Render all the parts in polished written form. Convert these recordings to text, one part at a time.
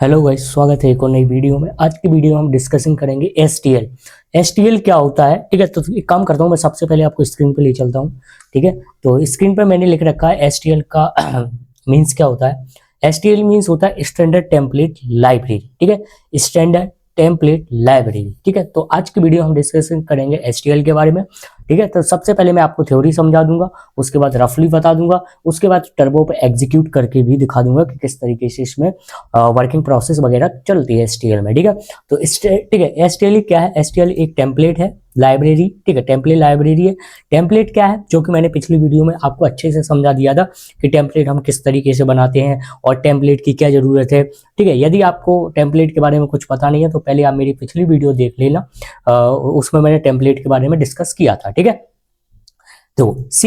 Hello guys, स्वागत है एक और नई वीडियो में। आज की वीडियो में हम डिस्कसिंग करेंगे एसटीएल। एसटीएल क्या होता है, ठीक है। तो एक काम करता हूँ, मैं सबसे पहले आपको स्क्रीन पे ले चलता हूँ, ठीक है। तो स्क्रीन पे मैंने लिख रखा है एसटीएल का मीन्स क्या होता है। एसटीएल मीन्स होता है स्टैंडर्ड टेम्पलेट लाइब्रेरी, ठीक है। स्टैंडर्ड टेम्पलेट लाइब्रेरी, ठीक है। तो आज की वीडियो हम डिस्कशन करेंगे एसटीएल के बारे में, ठीक है। तो सबसे पहले मैं आपको थ्योरी समझा दूंगा, उसके बाद रफली बता दूंगा, उसके बाद टर्बो पे एग्जीक्यूट करके भी दिखा दूंगा कि किस तरीके से इसमें वर्किंग प्रोसेस वगैरह चलती है एसटीएल में, ठीक है। तो ठीक है, एसटीएल क्या है। एसटीएल एक टेम्पलेट है लाइब्रेरी, ठीक है। टेम्पलेट लाइब्रेरी है। टेम्पलेट क्या है, जो कि मैंने पिछली वीडियो में आपको अच्छे से समझा दिया था कि टेम्पलेट हम किस तरीके से बनाते हैं और टेम्पलेट की क्या जरूरत है, ठीक है। यदि आपको टेम्पलेट के बारे में कुछ पता नहीं है तो पहले आप मेरी पिछली वीडियो देख लेना, उसमें मैंने टेम्पलेट के बारे में डिस्कस किया था, ठीक है। तो C++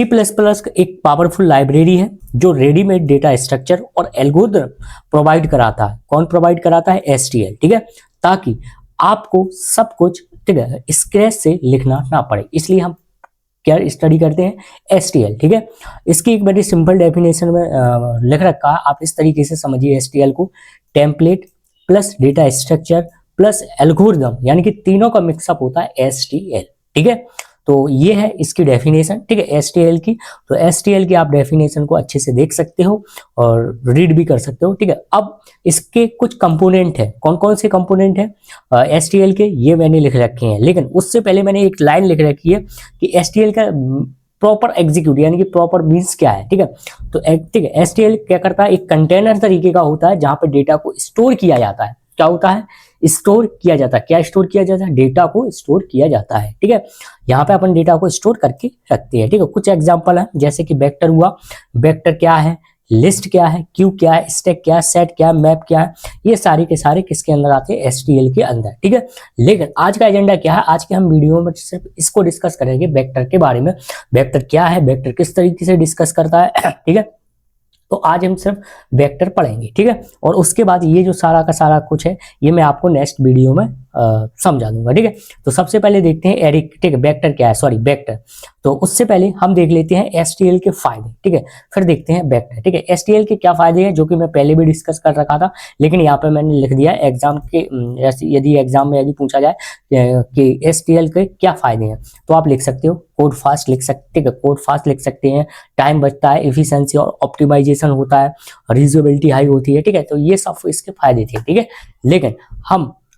एक पावरफुल लाइब्रेरी है जो रेडीमेड डेटा स्ट्रक्चर और एल्गोरिथम प्रोवाइड कराता है। कौन प्रोवाइड कराता है? एसटीएल, ठीक है। ताकि आपको सब कुछ, ठीक है, स्क्रैच से लिखना ना पड़े, इसलिए हम क्या स्टडी करते हैं? एसटीएल, ठीक है। इसकी एक बड़ी सिंपल डेफिनेशन में लिख रखा है, आप इस तरीके से समझिए एसटीएल को। Template plus data structure plus algorithm, यानी कि तीनों का मिक्सअप होता है एसटीएल, ठीक है। तो ये है इसकी डेफिनेशन, ठीक है, एसटीएल की। तो एसटीएल की आप डेफिनेशन को अच्छे से देख सकते हो और रीड भी कर सकते हो, ठीक है। अब इसके कुछ कंपोनेंट है। कौन कौन से कंपोनेंट है एसटीएल के, ये मैंने लिख रखे हैं। लेकिन उससे पहले मैंने एक लाइन लिख रखी है कि एसटीएल का प्रॉपर एग्जीक्यूट यानी कि प्रॉपर मीन्स क्या है, ठीक है। तो ठीक है, एसटीएल क्या करता है, एक कंटेनर तरीके का होता है जहां पर डेटा को स्टोर किया जाता है। क्या होता है? स्टोर किया जाता है। क्या स्टोर किया जाता है? डेटा को स्टोर किया जाता है, ठीक है। यहाँ पे अपन डेटा को स्टोर करके रखते हैं, ठीक है। कुछ एग्जांपल है, जैसे कि वेक्टर हुआ। वेक्टर क्या है? लिस्ट क्या है? क्यू क्या है? स्टैक क्या है? सेट क्या है? मैप क्या है? ये सारे के सारे किसके अंदर आते हैं? एसटीएल के अंदर, ठीक है। लेकिन आज का एजेंडा क्या है? आज के हम वीडियो में सिर्फ इसको डिस्कस करेंगे, वेक्टर के बारे में। वेक्टर क्या है, वेक्टर किस तरीके से डिस्कस करता है, ठीक है। तो आज हम सिर्फ वेक्टर पढ़ेंगे, ठीक है। और उसके बाद ये जो सारा का सारा कुछ है ये मैं आपको नेक्स्ट वीडियो में समझा दूंगा, ठीक है। तो सबसे पहले देखते हैं एरिक, ठीक है, वेक्टर क्या है, सॉरी वेक्टर। तो उससे पहले हम देख लेते हैं एसटीएल के फायदे, ठीक है, फिर देखते हैं वेक्टर, ठीक है। एसटीएल के क्या फायदे हैं, जो कि मैं पहले भी डिस्कस कर रखा था, लेकिन यहाँ पे मैंने लिख दिया एग्जाम के, यदि एग्जाम में यदि पूछा जाए कि एसटीएल के क्या फायदे हैं, तो आप लिख सकते हो कोड फास्ट लिख सकते, ठीक है, कोड फास्ट लिख सकते हैं, टाइम बचता है, एफिशिएंसी और ऑप्टिमाइजेशन होता है, रीयूजेबिलिटी हाई होती है, ठीक है। तो ये सब इसके फायदे थे, ठीक है। लेकिन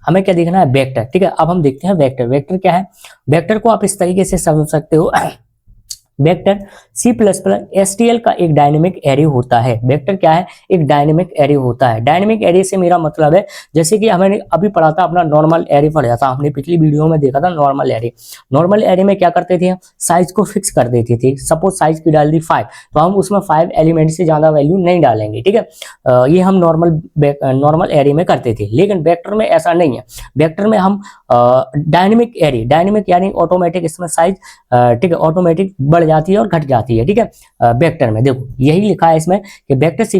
हमें क्या देखना है? वेक्टर, ठीक है। अब हम देखते हैं वेक्टर। वेक्टर क्या है? वेक्टर को आप इस तरीके से समझ सकते हो वेक्टर C++ एसटीएल का एक डायनेमिक एरे होता है। वेक्टर क्या है? एक डायनेमिक एरे होता है। डायनेमिक एरे से मेरा मतलब है, जैसे कि हमने अभी पढ़ा था, अपना नॉर्मल एरे पढ़ा था, हमने पिछली वीडियो में देखा था नॉर्मल एरे। नॉर्मल एरे में क्या करते थे? हम साइज को फिक्स कर देते थे। सपोज साइज की डाल दी 5, तो हम उसमें 5 एलिमेंट से ज्यादा वैल्यू नहीं डालेंगे, ठीक है। ये हम नॉर्मल एरे में करते थे। लेकिन वेक्टर में ऐसा नहीं है। वेक्टर में हम डायनेमिक एरे, डायनेमिक यानी ऑटोमेटिक, इसमें साइज, ठीक है, ऑटोमेटिक बढ़ जाती है और घट जाती है, ठीक है। वेक्टर में देखो यही लिखा है इसमें कि वेक्टर C++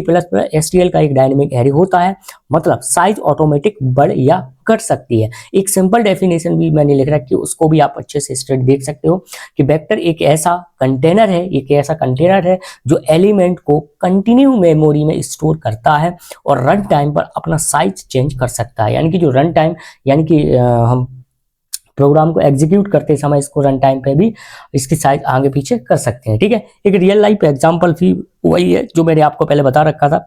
एसटीएल का एक डायनेमिक एरे होता है, मतलब साइज ऑटोमेटिक बढ़ या घट सकती है। एक सिंपल डेफिनेशन भी मैंने लिख रखी है, उसको भी आप अच्छे से स्टडी देख सकते हो कि वेक्टर एक ऐसा कंटेनर है, एक ऐसा कंटेनर है जो एलिमेंट को कंटिन्यू मेमोरी में स्टोर करता है और रन टाइम पर अपना साइज चेंज कर सकता है। यानी कि जो रन टाइम, यानी कि हम प्रोग्राम को एग्जीक्यूट करते समय इसको रन टाइम पे भी इसकी साइज आगे पीछे कर सकते हैं, ठीक है। एक रियल लाइफ एग्जांपल भी वही है जो मैंने आपको पहले बता रखा था,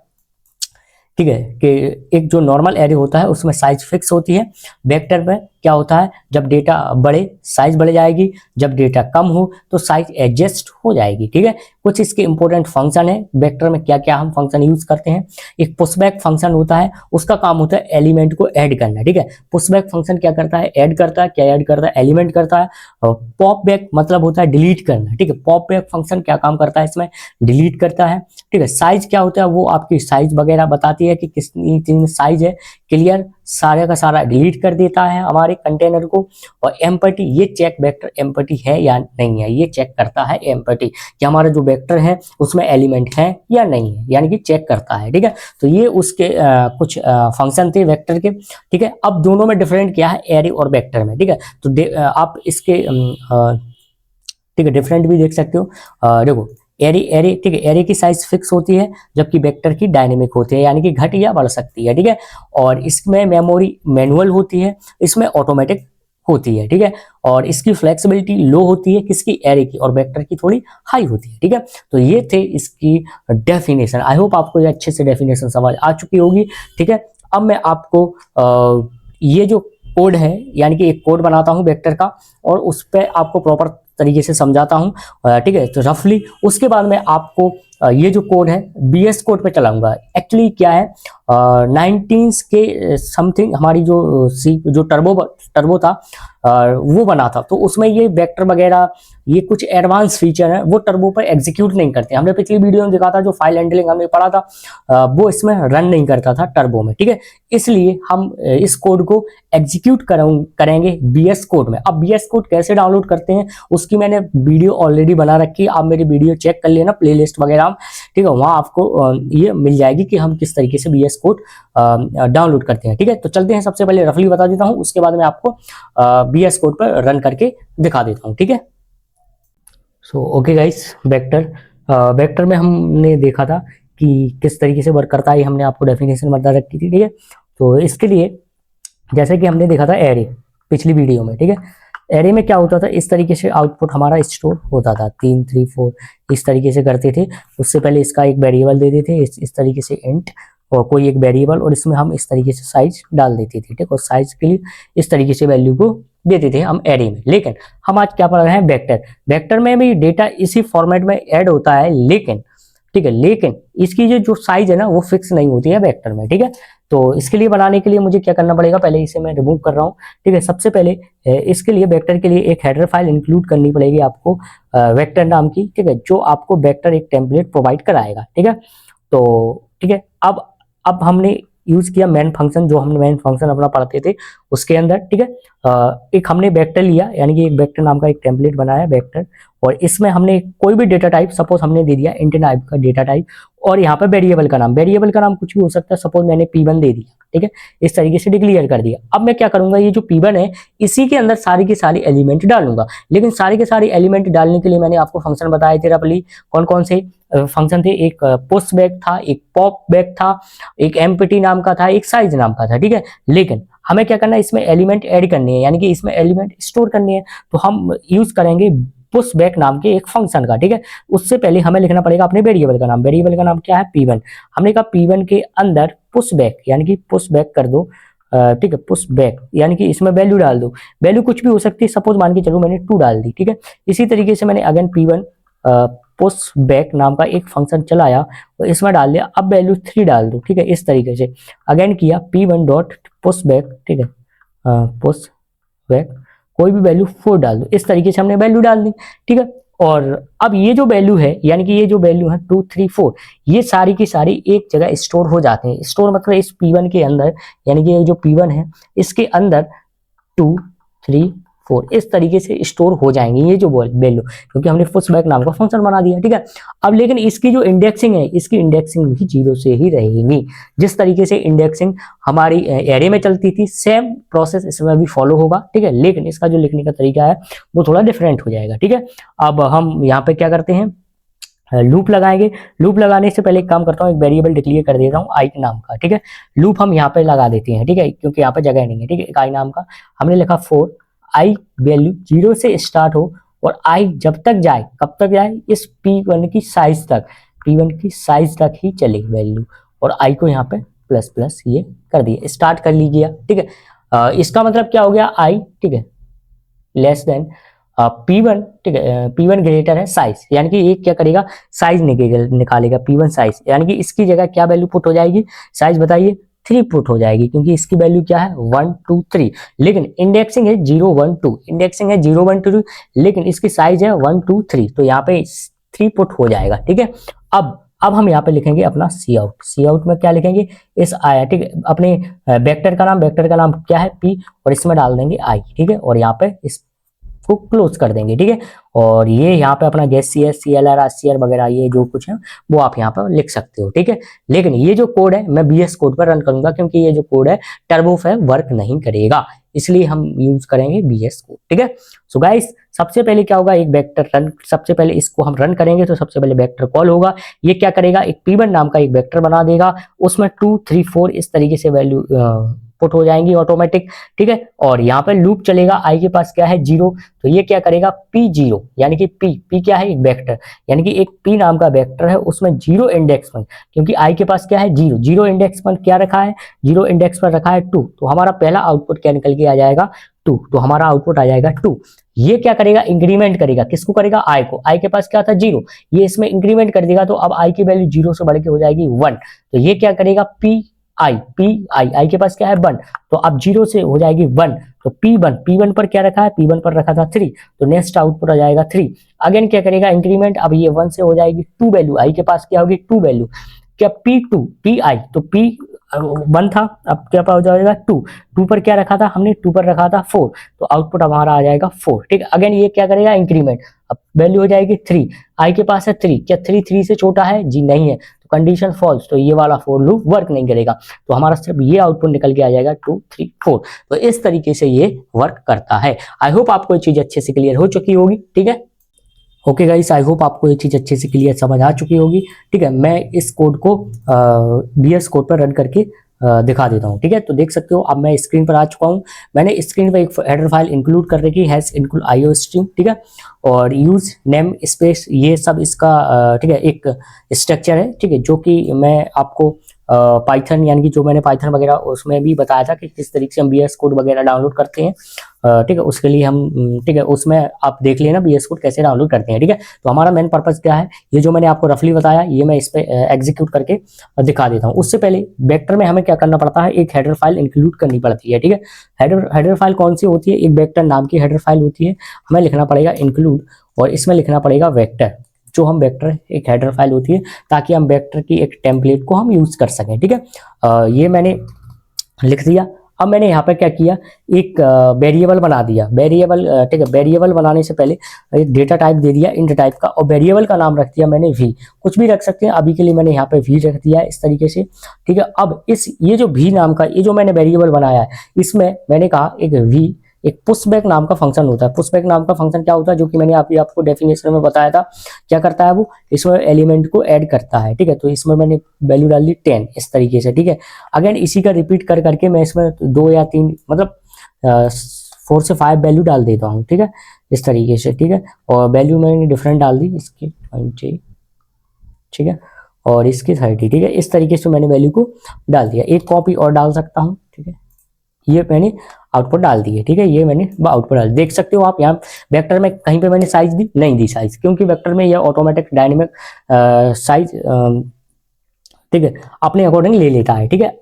ठीक है, कि एक जो नॉर्मल एरे होता है उसमें साइज फिक्स होती है। वेक्टर में क्या होता है, जब डेटा बढ़े साइज बढ़ जाएगी, जब डेटा कम हो तो साइज एडजस्ट हो जाएगी, ठीक है। कुछ इसके इंपॉर्टेंट फंक्शन है वेक्टर में, क्या क्या हम फंक्शन यूज करते हैं। एक पुशबैक फंक्शन होता है, उसका काम होता है एलिमेंट को ऐड करना, ठीक है। पुशबैक फंक्शन क्या करता है? ऐड करता है। क्या ऐड करता है? एलिमेंट करता है। और पॉप बैक मतलब होता है डिलीट करना, ठीक है। पॉप बैक फंक्शन क्या काम करता है? इसमें डिलीट करता है, ठीक है। साइज क्या होता है? वो आपकी साइज वगैरह बताती है कि कितनी चीज में साइज है, क्लियर, सारे का सारा डिलीट कर देता है हमारे कंटेनर को। और एम्पटी, ये चेक वेक्टर एम्पटी है या नहीं है, ये चेक करता है एम्पटी कि हमारा जो वेक्टर है उसमें एलिमेंट है या नहीं है, यानी कि चेक करता है, ठीक है। तो ये उसके कुछ फंक्शन थे वेक्टर के, ठीक है। अब दोनों में डिफरेंट क्या है, एरे और वेक्टर में, ठीक है। तो आप इसके ठीक है डिफरेंट भी देख सकते हो। देखो एरे एरे ठीक है, एरे की साइज फिक्स होती है जबकि वेक्टर की डायनेमिक होती है, यानी कि घट या बढ़ सकती है, ठीक है। और इसमें मेमोरी मैनुअल होती है, इसमें ऑटोमेटिक होती है, ठीक है। और इसकी फ्लेक्सिबिलिटी लो होती है, किसकी, एरे की, और वेक्टर की थोड़ी हाई होती है, ठीक है। तो ये थे इसकी डेफिनेशन। आई होप आपको ये अच्छे से डेफिनेशन समझ आ चुकी होगी, ठीक है। अब मैं आपको ये जो कोड है, यानी कि एक कोड बनाता हूँ वेक्टर का और उस पर आपको प्रॉपर तरीके से समझाता हूँ, ठीक है। तो रफली उसके बाद में आपको ये जो कोड है बीएस कोड पे चलाऊंगा। एक्चुअली क्या है, 19 के समथिंग हमारी जो टर्बो था वो बना था, तो उसमें ये वेक्टर वगैरह ये कुछ एडवांस फीचर है वो टर्बो पर एग्जीक्यूट नहीं करते। हमने पिछली वीडियो में देखा था, जो फाइल हैंडलिंग हमने पढ़ा था वो इसमें रन नहीं करता था टर्बो में, ठीक है। इसलिए हम इस कोड को एग्जीक्यूट करेंगे बीएस कोड में। अब बीएस कोड कैसे डाउनलोड करते हैं उसकी मैंने वीडियो ऑलरेडी बना रखी है, आप मेरी वीडियो चेक कर लेना प्लेलिस्ट वगैरह, ठीक है। वहां आपको ये मिल जाएगी कि हम किस तरीके से बीएस कोड डाउनलोड करते हैं, ठीक है। तो चलते हैं, सबसे पहले रफली बता देता हूं, उसके बाद मैं आपको बीएस कोड पर रन करके दिखा देता हूं, ठीक है। सो ओके गाइस, वेक्टर में हमने देखा था कि किस तरीके से वर्क करता है, हमने आपको डेफिनेशन बता रखी थी, ठीक है। तो इसके लिए जैसे कि हमने देखा था एरे पिछली वीडियो में, ठीक है। एरे में क्या होता था, इस तरीके से आउटपुट हमारा स्टोर होता था, 3 3 4 इस तरीके से करते थे। उससे पहले इसका एक वेरिएबल दे देते, इस तरीके से इंट और कोई एक वेरिएबल, और इसमें हम इस तरीके से साइज डाल देते थे, ठीक। और साइज के लिए इस तरीके से वैल्यू को देते थे हम एरे में। लेकिन हम आज क्या पढ़ रहे हैं, वेक्टर में भी डेटा इसी फॉर्मेट में ऐड होता है, लेकिन ठीक है, लेकिन इसकी जो साइज है ना वो फिक्स नहीं होती है वेक्टर में, ठीक है। तो इसके लिए बनाने के लिए मुझे क्या करना पड़ेगा, पहले इसे मैं रिमूव कर रहा हूँ, ठीक है। सबसे पहले इसके लिए वेक्टर के लिए एक हेडर फाइल इंक्लूड करनी पड़ेगी आपको वेक्टर नाम की, ठीक है, जो आपको वेक्टर एक टेम्पलेट प्रोवाइड कराएगा, ठीक है। तो ठीक है, अब हमने यूज किया मेन फंक्शन, जो हमने मेन फंक्शन अपना पढ़ते थे उसके अंदर, ठीक है। एक हमने वेक्टर लिया, यानी कि एक वेक्टर नाम का एक टेम्पलेट बनाया वेक्टर, और इसमें हमने कोई भी डेटा टाइप, सपोज हमने दे दिया इंट टाइप का डेटा टाइप, और यहाँ पे वेरिएबल का नाम कुछ भी हो सकता है, सपोज मैंने P1 दे दिया, ठीक है, इस तरीके से डिक्लेयर कर दिया। अब मैं क्या करूंगा, ये जो P1 है इसी के अंदर सारी के सारी एलिमेंट डालूंगा, लेकिन सारी के सारी एलिमेंट डालने के लिए मैंने आपको फंक्शन बताए थे रफली, कौन कौन से फंक्शन थे, एक पुश बैक था, एक पॉप बैक था, एक एम्प्टी नाम का था, एक साइज नाम का था, ठीक है। लेकिन हमें क्या करना है, इसमें एलिमेंट ऐड करनी है, यानी कि इसमें एलिमेंट स्टोर करनी है, तो हम यूज करेंगे पुश बैक नाम के एक फंक्शन का, ठीक है। उससे पहले हमें लिखना पड़ेगा अपने वेरिएबल का नाम क्या है, P1। हमने कहा P1 के अंदर पुश बैक, यानी कि पुश बैक कर दो, ठीक है, पुश बैक यानी कि इसमें वैल्यू डाल दो, वैल्यू कुछ भी हो सकती है, सपोज मान के चलो मैंने 2 डाल दी, ठीक है। इसी तरीके से मैंने अगेन P1 पुश बैक नाम का एक फंक्शन चलाया और इसमें डाल दिया, अब वैल्यू 3 डाल दो, ठीक है, इस तरीके से अगेन किया P1 डॉट पुश बैक, ठीक है, पुश बैक कोई भी वैल्यू 4 डाल दो, इस तरीके से हमने वैल्यू डाल दी, ठीक है। और अब ये जो वैल्यू है, यानी कि ये जो वैल्यू है 2 3 4, ये सारी की सारी एक जगह स्टोर हो जाते हैं। स्टोर मतलब इस P1 के अंदर, यानी कि ये जो P1 है इसके अंदर 2 3 4 इस तरीके से स्टोर हो जाएंगे ये जो वैल्यू, क्योंकि हमने पुशबैक नाम का फंक्शन बना दिया, ठीक है। अब लेकिन इसकी जो इंडेक्सिंग है, इसकी इंडेक्सिंग भी 0 से ही रहेगी। जिस तरीके से इंडेक्सिंग हमारी एरे में चलती थी, सेम प्रोसेस इसमें भी फॉलो होगा, ठीक है। लेकिन इसका जो लिखने का तरीका है वो थोड़ा डिफरेंट हो जाएगा, ठीक है। अब हम यहाँ पे क्या करते हैं, लूप लगाएंगे। लूप लगाने से पहले एक काम करता हूँ, एक वेरिएबल डिक्लेयर कर देता हूँ आई नाम का, ठीक है। लूप हम यहाँ पे लगा देते हैं, ठीक है, क्योंकि यहाँ पे जगह नहीं है, ठीक है। एक आई नाम का हमने लिखा फॉर आई वैल्यू 0 से स्टार्ट हो और आई जब तक जाए, कब तक जाए, इस P1 की साइज तक, P1 की साइज तक ही चले वैल्यू, और आई को यहाँ पे प्लस प्लस ये कर दिया, स्टार्ट कर लीजिए, ठीक है। इसका मतलब क्या हो गया, आई, ठीक है, लेस देन P1, ठीक है, P1 ग्रेटर है साइज, यानी कि ये क्या करेगा, साइज निकालेगा P1 साइज, यानी कि इसकी जगह क्या वैल्यू पुट हो जाएगी, साइज बताइए 3 पुट हो जाएगी, क्योंकि इसकी वैल्यू क्या है 1 2 3, लेकिन इंडेक्सिंग है 0 1 2, इंडेक्सिंग है 0 1 2, लेकिन इसकी साइज है 1 2 3, तो यहाँ पे 3 पुट हो जाएगा, ठीक है। अब हम यहाँ पे लिखेंगे अपना सी आउट में क्या लिखेंगे, इस आया, ठीक है, अपने वेक्टर का नाम क्या है P, और इसमें डाल देंगे आई, ठीक है, और यहाँ पे इस को क्लोज कर देंगे, ठीक है। और ये यहाँ पे अपना गेस CLR RCR वगैरह ये जो कुछ है वो आप यहाँ पर लिख सकते हो, ठीक है। लेकिन ये जो कोड है मैं BS कोड पर रन करूंगा, क्योंकि ये जो कोड है टर्बो पे वर्क नहीं करेगा, इसलिए हम यूज करेंगे VS कोड, ठीक है। सो गाइस, सबसे पहले क्या होगा, एक वेक्टर रन, सबसे पहले इसको हम रन करेंगे तो सबसे पहले वेक्टर कॉल होगा। ये क्या करेगा, एक P1 नाम का एक वेक्टर बना देगा, उसमें 2 3 4 इस तरीके से वैल्यू पुट हो जाएंगी ऑटोमेटिक, ठीक है। और यहाँ पे लूप चलेगा, i के पास क्या है 0, तो ये क्या करेगा P0, यानी कि P क्या है, एक वेक्टर, यानी कि एक P नाम का वेक्टर है, उसमें 0 इंडेक्स पर, क्योंकि i के पास क्या है 0, 0 इंडेक्स पर क्या रखा है, 0 इंडेक्स पर रखा है 2, तो हमारा पहला आउटपुट क्या निकल के आ जाएगा 2, तो हमारा आउटपुट आ जाएगा 2। ये क्या करेगा, इंक्रीमेंट करेगा, किसको करेगा, i को, i के पास क्या था 0, ये इसमें इंक्रीमेंट कर देगा, तो अब i की वैल्यू 0 से बढ़ के हो जाएगी 1, तो ये क्या करेगा i के पास क्या है 1, तो अब 0 से हो जाएगी 1, तो P1 पर क्या रखा है, P1 पर रखा था 3, तो नेक्स्ट आउटपुट आ जाएगा 3। अगेन क्या करेगा, इंक्रीमेंट, अब ये 1 से हो जाएगी 2 वैल्यू, i के पास क्या होगी 2 वैल्यू, क्या Pi, तो P1 था, अब क्या हो जाएगा 2 पर क्या रखा था हमने, 2 पर रखा था 4, तो आउटपुट हमारा आ जाएगा 4, ठीक है। अगेन ये क्या करेगा, इंक्रीमेंट, अब वैल्यू हो जाएगी 3, i के पास है 3, क्या 3 से छोटा है जी, नहीं है, तो कंडीशन फॉल्स, तो ये वाला फॉर लूप वर्क नहीं करेगा, तो हमारा सिर्फ ये आउटपुट निकल के आ जाएगा 2 3 4। तो इस तरीके से ये वर्क करता है। आई होप आपको ये चीज अच्छे से क्लियर हो चुकी होगी, ठीक है। ओके गाइस, आई होप आपको ये चीज अच्छे से क्लियर समझ आ चुकी होगी, ठीक है। मैं इस कोड को VS कोड पर रन करके दिखा देता हूँ, ठीक है। तो देख सकते हो अब मैं स्क्रीन पर आ चुका हूँ, मैंने स्क्रीन पर एक हेडर फाइल इंक्लूड कर रखी है, इंक्लूड IO स्ट्रीम, ठीक है, और यूज नेम स्पेस, ये सब इसका ठीक है एक स्ट्रक्चर है, ठीक है, जो कि मैं आपको पाइथन, यानी कि जो मैंने पाइथन वगैरह उसमें भी बताया था कि किस तरीके से हम VS कोड वगैरह डाउनलोड करते हैं, ठीक है, उसके लिए हम, ठीक है, उसमें आप देख लेना VS कोड कैसे डाउनलोड करते हैं, ठीक है। तो हमारा मेन पर्पस क्या है, ये जो मैंने आपको रफली बताया, ये मैं इस पे एग्जीक्यूट करके दिखा देता हूँ। उससे पहले वेक्टर में हमें क्या करना पड़ता है, एक हेडर फाइल इंक्लूड करनी पड़ती है, ठीक है। हेडर फाइल कौन सी होती है, एक वेक्टर नाम की हेडर फाइल होती है, हमें लिखना पड़ेगा इंक्लूड, और इसमें लिखना पड़ेगा वेक्टर, जो हम वेक्टर एक हेडर फाइल होती है, ताकि हम वेक्टर की एक टेम्पलेट को हम यूज कर सकें, ठीक है। ये मैंने लिख दिया। अब मैंने यहाँ पर क्या किया, एक वेरिएबल बना दिया, वेरिएबल, ठीक है, वेरिएबल बनाने से पहले एक डेटा टाइप दे दिया इंट टाइप का, और वेरिएबल का नाम रख दिया मैंने v, कुछ भी रख सकते हैं, अभी के लिए मैंने यहाँ पे v रख दिया है इस तरीके से, ठीक है। अब ये जो v नाम का, ये जो मैंने वेरिएबल बनाया है, इसमें मैंने कहा एक पुशबैक नाम का फंक्शन होता है। पुशबैक नाम का फंक्शन क्या होता है, जो कि मैंने आपको डेफिनेशन में बताया था, क्या करता है वो, इसमें एलिमेंट को ऐड करता है, ठीक है। तो इसमें मैंने वैल्यू डाल दी 10 इस तरीके से, ठीक है। अगेन इसी का रिपीट कर करके मैं इसमें 2 या 3 मतलब 4 से 5 वैल्यू डाल देता हूँ, ठीक है, इस तरीके से, ठीक है। और वैल्यू मैंने डिफरेंट डाल दी, इसकी 20, ठीक है, और इसकी 30, ठीक है, इस तरीके से मैंने वैल्यू को डाल दिया। एक कॉपी और डाल सकता हूँ, ठीक है, ये मैंने आउटपुट डाल दी है, ठीक है, ये मैंने आउटपुट डाल, देख सकते हो आप यहाँ वेक्टर में कहीं पे मैंने साइज दी नहीं दी साइज, क्योंकि वेक्टर में ये ऑटोमेटिक डायनेमिक साइज, ठीक है, अपने अकॉर्डिंग ले लेता है, ठीक है।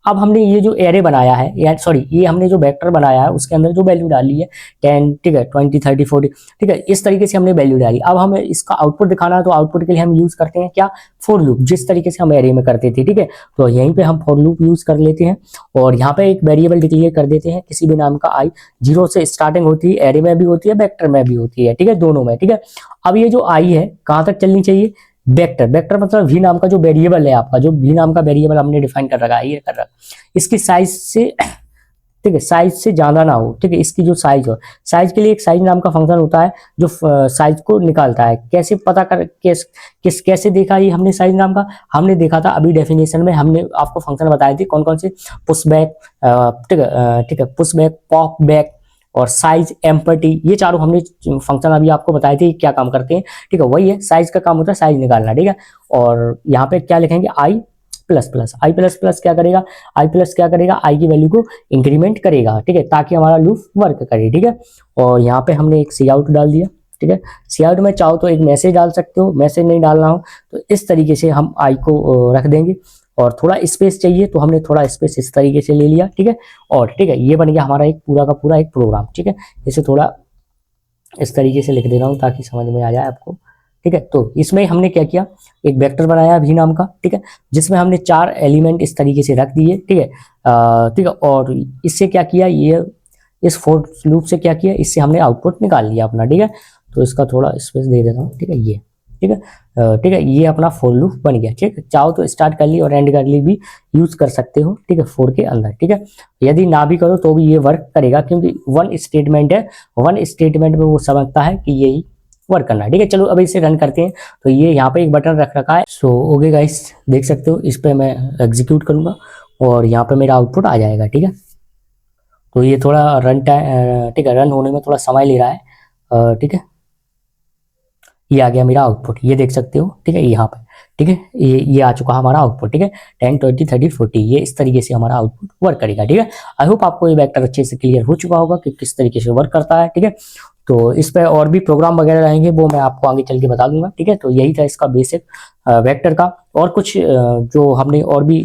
अब हमने ये जो एरे बनाया है, या सॉरी, ये हमने जो वेक्टर बनाया है उसके अंदर जो वैल्यू डाली है 10, ठीक है, 20 30 40, ठीक है, इस तरीके से हमने वैल्यू डाली। अब हमें इसका आउटपुट दिखाना है, तो आउटपुट के लिए हम यूज करते हैं क्या, फॉर लूप, जिस तरीके से हम एरे में करते थे, ठीक है। तो यहीं पे हम फॉर लूप यूज कर लेते हैं, और यहाँ पे एक वेरिएबल डिक्लेयर कर देते हैं किसी भी नाम का, i 0 से स्टार्टिंग होती है, एरे में भी होती है, वेक्टर में भी होती है, ठीक है, दोनों में, ठीक है। अब ये जो i है कहाँ तक चलनी चाहिए, वेक्टर मतलब v नाम का जो वेरिएबल है आपका, जो v नाम का वेरिएबल हमने डिफाइन कर रखा है, ये कर रखा है, इसकी साइज से, ठीक है, साइज से ज्यादा ना हो, ठीक है, इसकी जो साइज हो, साइज के लिए एक साइज नाम का फंक्शन होता है जो साइज को निकालता है। कैसे पता कर कैसे देखा ये हमने साइज नाम का, हमने देखा था अभी डेफिनेशन में, हमने आपको फंक्शन बताए थे कौन कौन से, पुशबैक, ठीक है, पुशबैक, पॉपबैक और साइज, एम्पटी, ये चारों हमने फंक्शन अभी आपको बताए थे क्या काम करते हैं, ठीक है। वही है, साइज का काम होता है साइज निकालना, ठीक है। और यहाँ पे क्या लिखेंगे, i प्लस प्लस क्या करेगा, क्या करेगा, i की वैल्यू को इंक्रीमेंट करेगा, ठीक है, ताकि हमारा लूप वर्क करे, ठीक है। और यहाँ पे हमने एक सी आउट डाल दिया, ठीक है। सी आउट में चाहो तो एक मैसेज डाल सकते हो, मैसेज नहीं डालना हो तो इस तरीके से हम i को रख देंगे, और थोड़ा स्पेस चाहिए तो हमने थोड़ा स्पेस इस तरीके से ले लिया, ठीक है। और ठीक है, ये बन गया हमारा एक पूरा का पूरा एक प्रोग्राम, ठीक है। इसे थोड़ा इस तरीके से लिख दे रहा हूँ ताकि समझ में आ जाए आपको, ठीक है। तो इसमें हमने क्या किया, एक वेक्टर बनाया v नाम का, ठीक है, जिसमें हमने 4 एलिमेंट इस तरीके से रख दिए, ठीक है, ठीक है। और इससे क्या किया, ये इस फॉर लूप से क्या किया, इससे हमने आउटपुट निकाल लिया अपना, ठीक है। तो इसका थोड़ा स्पेस दे देता हूँ, ठीक है, ये ठीक है। ठीक है, ये अपना फॉर लूप बन गया। ठीक है, चाहो तो स्टार्ट कर ली और एंड कर ली भी यूज कर सकते हो। ठीक है, फोर के अंदर। ठीक है, यदि ना भी करो तो भी ये वर्क करेगा, क्योंकि वन स्टेटमेंट है, वन स्टेटमेंट में वो समझता है कि यही वर्क करना है। ठीक है, चलो अब इसे रन करते हैं। तो ये यहाँ पे एक बटन रख रखा है। सो ओके गाइस, देख सकते हो, इस पे मैं एग्जीक्यूट करूंगा और यहाँ पे मेरा आउटपुट आ जाएगा। ठीक है, तो ये थोड़ा रन टाइम, ठीक है, रन होने में थोड़ा समय ले रहा है। ठीक है, ये आ गया मेरा आउटपुट, ये देख सकते हो। ठीक है, यहाँ पे, ठीक है, ये आ चुका हमारा आउटपुट। ठीक है, 10 20 30 40, ये इस तरीके से हमारा आउटपुट वर्क करेगा। ठीक है, आई होप आपको ये वेक्टर अच्छे से क्लियर हो चुका होगा कि किस तरीके से वर्क करता है। ठीक है, तो इस पे और भी प्रोग्राम वगैरह रहेंगे, वो मैं आपको आगे चल के बता दूंगा। ठीक है, तो यही था इसका बेसिक वेक्टर का, और कुछ जो हमने और भी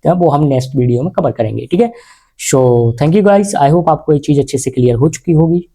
वो हम नेक्स्ट वीडियो में कवर करेंगे। ठीक है, so thank you guys, I hope आपको ये चीज़ अच्छे से क्लियर हो चुकी होगी।